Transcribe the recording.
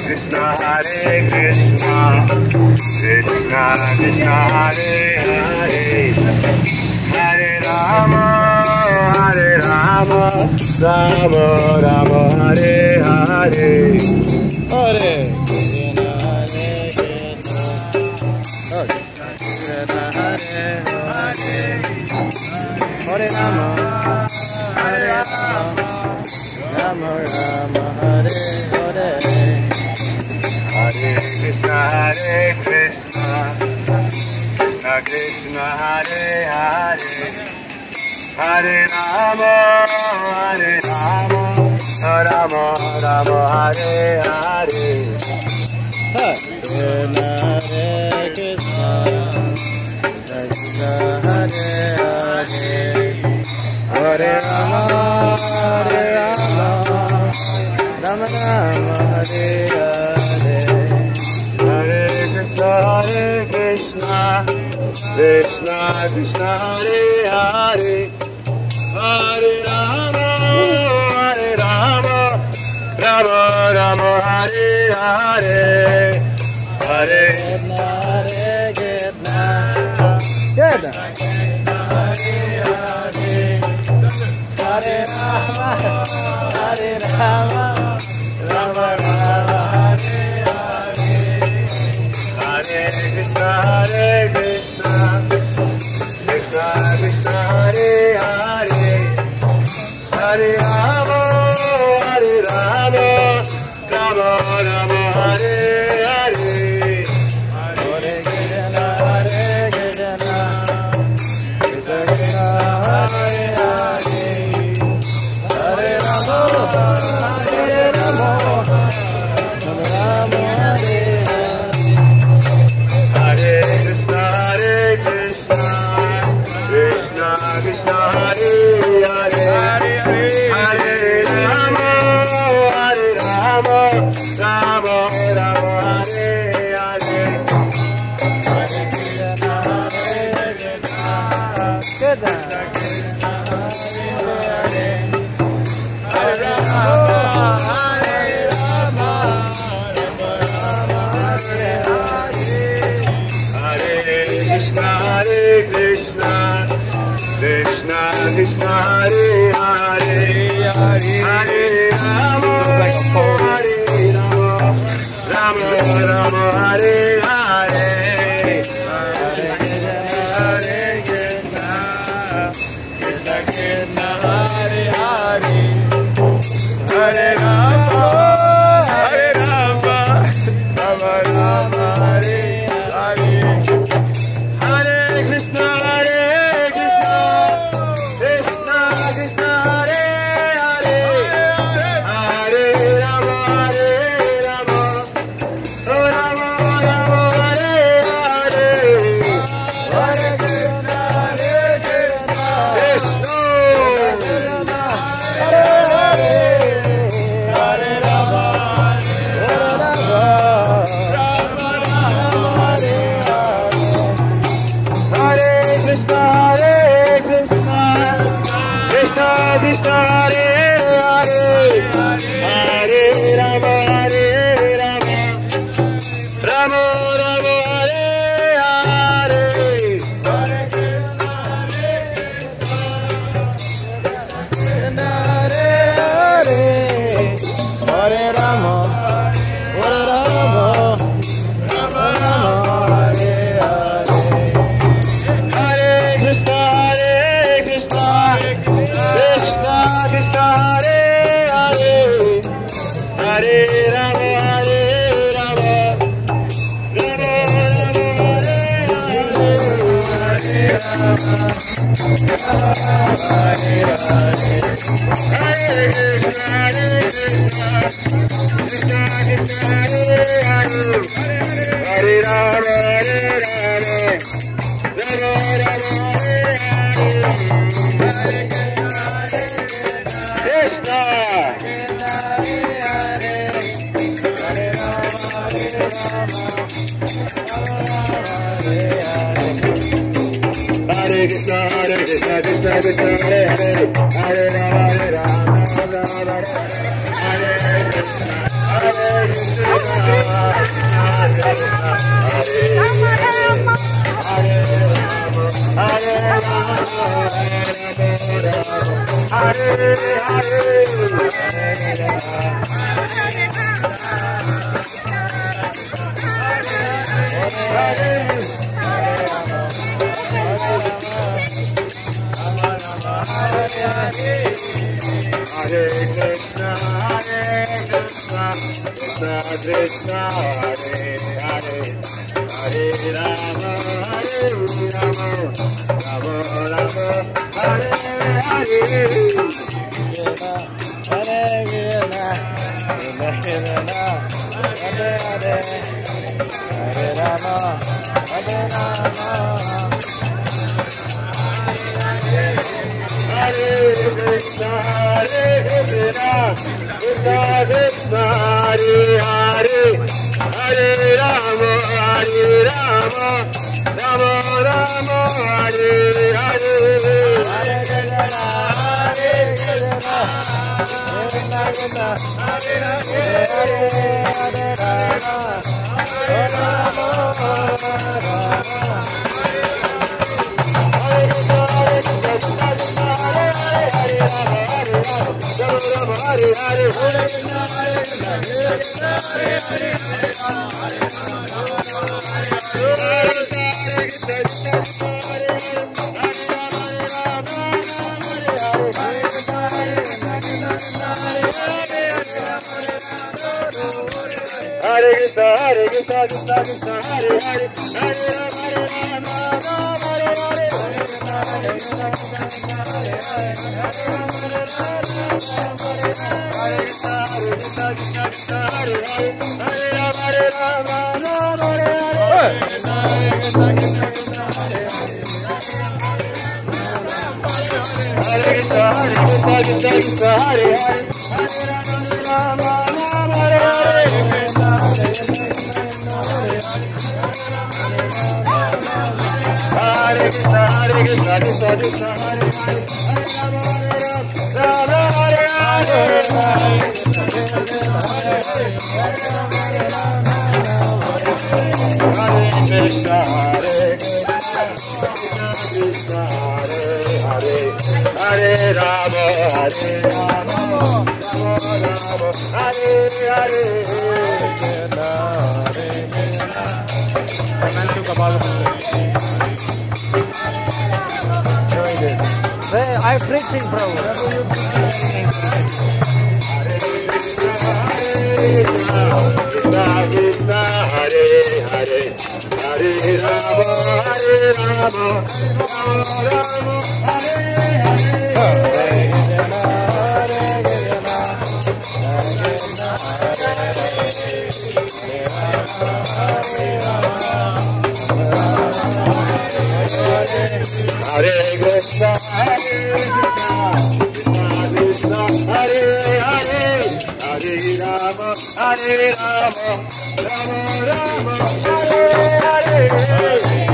Krishna, Hare Krishna, Krishna Krishna, Hare Hare, Hare Rama, Hare Rama, Rama Rama, Hare Hare, Hare Hare Rama, Hare Rama, Rama Rama, Hare Hare, Hare Krishna, Hare Krishna, Krishna Krishna, Hare Hare, Hare Rama, Hare Rama, Rama Rama, Hare Hare, Hare Krishna, Krishna Hare Hare, Hare Rama, Hare Rama, Rama Rama, Hare Hare, Hare Krishna, Hare Krishna, Krishna Krishna, Hare Hare, Hare Rama, Hare Rama, Rama Rama, Hare Hare, Hare Krishna, Hare Krishna, Hare Rama, Hare Rama, Rama Rama, Hare Hare, Hare Krishna, Hare Krishna, Krishna Krishna, Hare Hare, Hare Rama, Hare Rama, Rama Rama, Hare Hare, Hare Krishna, Hare Krishna, Krishna Krishna, Hare Hare, Hare Rama, Hare Rama, Rama Rama, Hare Hare, Hare Krishna, Hare Krishna, Krishna Krishna, Hare Hare, Hare Rama, Hare Rama, Rama Rama, Hare Hare, Hare Krishna, Hare Krishna, Krishna Krishna, Hare Hare, Hare Rama, Hare Rama, Rama Rama, Hare Hare, Hare Krishna, Hare Krishna, Krishna Krishna, Hare Hare, Hare Rama, Hare Rama, Rama Rama, Hare Hare, Hare Krishna, Krishna Krishna, Hare Hare, Hare Rama, Hare Rama, Rama Rama, Hare Hare, Hare Krishna, Hare Krishna, Krishna Krishna, Hare Hare, Hare Rama, Hare Rama, Rama Rama, Hare Hare, Hare Krishna, Hare Krishna, Krishna Krishna, Hare Hare, Hare Rama, Hare Rama, Rama Rama, Hare Hare, Hare Krishna, Hare Hare, Hare Rama, Hare Rama, Rama Rama, Hare Hare, Hare Krishna, Hare Krishna, Krishna Krishna, Hare Hare, Hare Rama, Hare Rama, Rama Rama, Hare Krishna, Hare Krishna, Krishna Krishna, Hare Hare, Hare Rama, Hare Rama, Rama Rama, Hare Hare. Krishna, Hare Hare, Hare Rama, Hare Rama, Rama Rama, Hare Hare, Hare Krishna, Hare Krishna, Hare Hare, Hare Rama, Hare Rama. Hare Krishna, Hare Krishna, Krishna Krishna, Hare Hare, Hare Rama, Hare Rama, Rama Rama, Hare Hare, Hare Krishna, Hare Krishna, Krishna Krishna, Hare Hare, Hare Rama, Rama Rama. Hare Krishna, Hare Krishna, Krishna Krishna, Hare Hare, Hare Rama, Hare Rama, Hare I'm preaching, bro. Hare Krishna, Hare Krishna, Hare Hare, Hare Rama, Hare Rama, Rama Rama, Hare Hare.